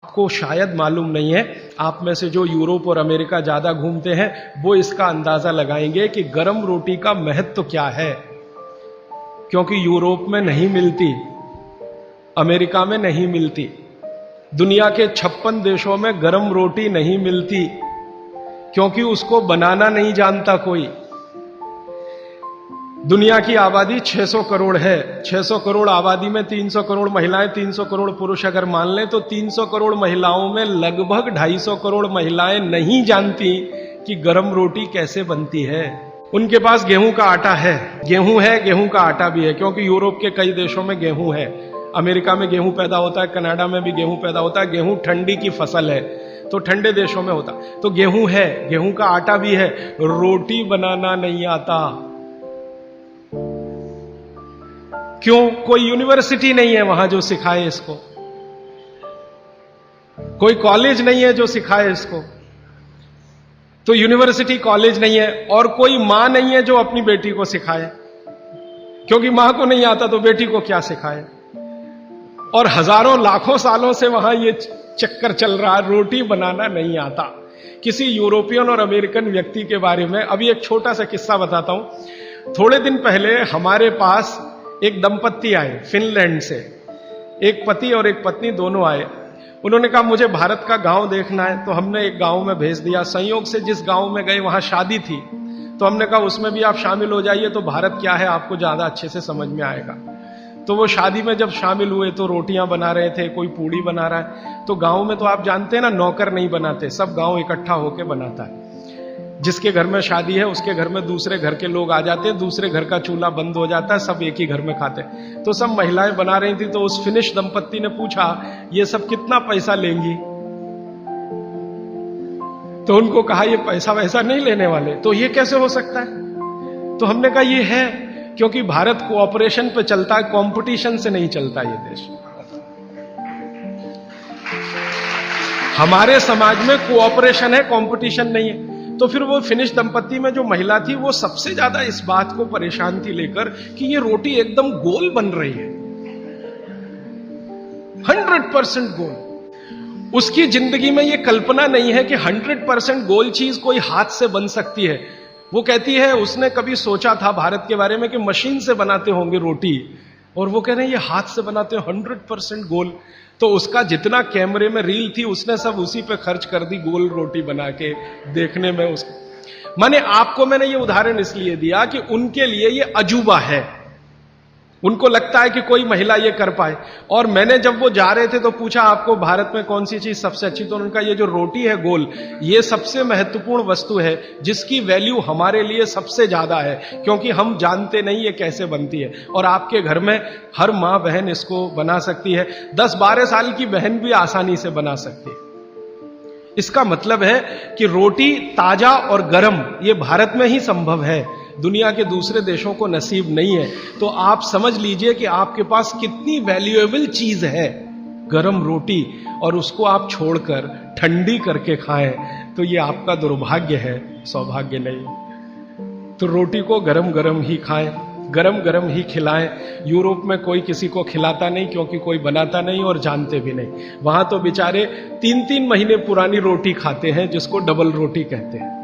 को शायद मालूम नहीं है, आप में से जो यूरोप और अमेरिका ज्यादा घूमते हैं वो इसका अंदाजा लगाएंगे कि गरम रोटी का महत्व क्या है। क्योंकि यूरोप में नहीं मिलती, अमेरिका में नहीं मिलती, दुनिया के 56 देशों में गरम रोटी नहीं मिलती, क्योंकि उसको बनाना नहीं जानता कोई। दुनिया की आबादी 600 करोड़ है, 600 करोड़ आबादी में 300 करोड़ महिलाएं, 300 करोड़ पुरुष अगर मान लें तो 300 करोड़ महिलाओं में लगभग 250 करोड़ महिलाएं नहीं जानती कि गरम रोटी कैसे बनती है। उनके पास गेहूं का आटा है, गेहूं का आटा भी है, क्योंकि यूरोप के कई देशों में गेहूं है, अमेरिका में गेहूं पैदा होता है, कनाडा में भी गेहूं पैदा होता है। गेहूं ठंडी की फसल है तो ठंडे देशों में होता, तो गेहूं है, गेहूं का आटा भी है, रोटी बनाना नहीं आता। क्यों? कोई यूनिवर्सिटी नहीं है वहां जो सिखाए इसको, कोई कॉलेज नहीं है जो सिखाए इसको, तो यूनिवर्सिटी कॉलेज नहीं है, और कोई मां नहीं है जो अपनी बेटी को सिखाए, क्योंकि मां को नहीं आता तो बेटी को क्या सिखाए। और हजारों लाखों सालों से वहां ये चक्कर चल रहा है, रोटी बनाना नहीं आता। किसी यूरोपियन और अमेरिकन व्यक्ति के बारे में अभी एक छोटा सा किस्सा बताता हूं। थोड़े दिन पहले हमारे पास एक दंपत्ति आए फिनलैंड से, एक पति और एक पत्नी दोनों आए। उन्होंने कहा मुझे भारत का गांव देखना है, तो हमने एक गांव में भेज दिया। संयोग से जिस गांव में गए वहां शादी थी, तो हमने कहा उसमें भी आप शामिल हो जाइए, तो भारत क्या है आपको ज्यादा अच्छे से समझ में आएगा। तो वो शादी में जब शामिल हुए तो रोटियां बना रहे थे, कोई पूड़ी बना रहा है। तो गांव में तो आप जानते हैं ना, नौकर नहीं बनाते, सब गांव इकट्ठा होकर बनाता है। जिसके घर में शादी है उसके घर में दूसरे घर के लोग आ जाते हैं, दूसरे घर का चूल्हा बंद हो जाता है, सब एक ही घर में खाते हैं। तो सब महिलाएं बना रही थी, तो उस फिनिश दंपत्ति ने पूछा ये सब कितना पैसा लेंगी। तो उनको कहा ये पैसा वैसा नहीं लेने वाले। तो ये कैसे हो सकता है? तो हमने कहा ये है क्योंकि भारत कोऑपरेशन पे चलता है, कंपटीशन से नहीं चलता ये देश। हमारे समाज में कोऑपरेशन है, कंपटीशन नहीं है। तो फिर वो फिनिश दंपत्ति में जो महिला थी वो सबसे ज्यादा इस बात को परेशान थी लेकर कि ये रोटी एकदम गोल बन रही है, 100% गोल। उसकी जिंदगी में ये कल्पना नहीं है कि 100% गोल चीज कोई हाथ से बन सकती है। वो कहती है उसने कभी सोचा था भारत के बारे में कि मशीन से बनाते होंगे रोटी, और वो कह रहे हैं ये हाथ से बनाते हैं 100% गोल। तो उसका जितना कैमरे में रील थी उसने सब उसी पे खर्च कर दी, गोल रोटी बना के देखने में। उसको माने आपको मैंने ये उदाहरण इसलिए दिया कि उनके लिए ये अजूबा है, उनको लगता है कि कोई महिला ये कर पाए। और मैंने जब वो जा रहे थे तो पूछा आपको भारत में कौन सी चीज सबसे अच्छी, तो उनका ये जो रोटी है गोल, ये सबसे महत्वपूर्ण वस्तु है जिसकी वैल्यू हमारे लिए सबसे ज्यादा है, क्योंकि हम जानते नहीं ये कैसे बनती है। और आपके घर में हर मां बहन इसको बना सकती है, 10-12 साल की बहन भी आसानी से बना सकती है। इसका मतलब है कि रोटी ताजा और गर्म ये भारत में ही संभव है, दुनिया के दूसरे देशों को नसीब नहीं है। तो आप समझ लीजिए कि आपके पास कितनी वैल्यूएबल चीज है गरम रोटी, और उसको आप छोड़कर ठंडी करके खाएं तो ये आपका दुर्भाग्य है, सौभाग्य नहीं। तो रोटी को गरम गरम ही खाएं, गरम गरम ही खिलाएं। यूरोप में कोई किसी को खिलाता नहीं, क्योंकि कोई बनाता नहीं और जानते भी नहीं। वहां तो बेचारे 3-3 महीने पुरानी रोटी खाते हैं, जिसको डबल रोटी कहते हैं,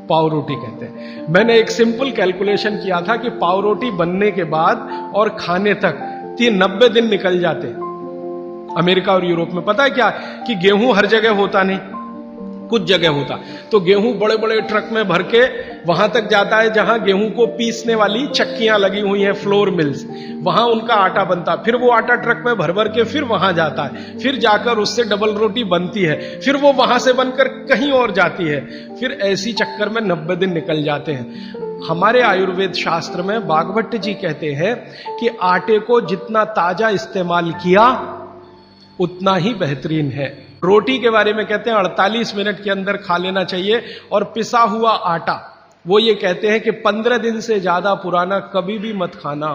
पाव रोटी कहते हैं। मैंने एक सिंपल कैलकुलेशन किया था कि पाव रोटी बनने के बाद और खाने तक 90 दिन निकल जाते हैं अमेरिका और यूरोप में। पता है क्या कि गेहूं हर जगह होता नहीं, कुछ जगह होता, तो गेहूं बड़े बड़े ट्रक में भर के वहां तक जाता है जहां गेहूं को पीसने वाली चक्कियां लगी हुई हैं, फ्लोर मिल्स, वहां उनका आटा बनता, फिर वो आटा ट्रक में भर भर के फिर वहां जाता है, फिर जाकर उससे डबल रोटी बनती है, फिर वो वहां से बनकर कहीं और जाती है, फिर ऐसी चक्कर में 90 दिन निकल जाते हैं। हमारे आयुर्वेद शास्त्र में बागभट्ट जी कहते हैं कि आटे को जितना ताजा इस्तेमाल किया उतना ही बेहतरीन है। रोटी के बारे में कहते हैं 48 मिनट के अंदर खा लेना चाहिए, और पिसा हुआ आटा वो ये कहते हैं कि 15 दिन से ज्यादा पुराना कभी भी मत खाना।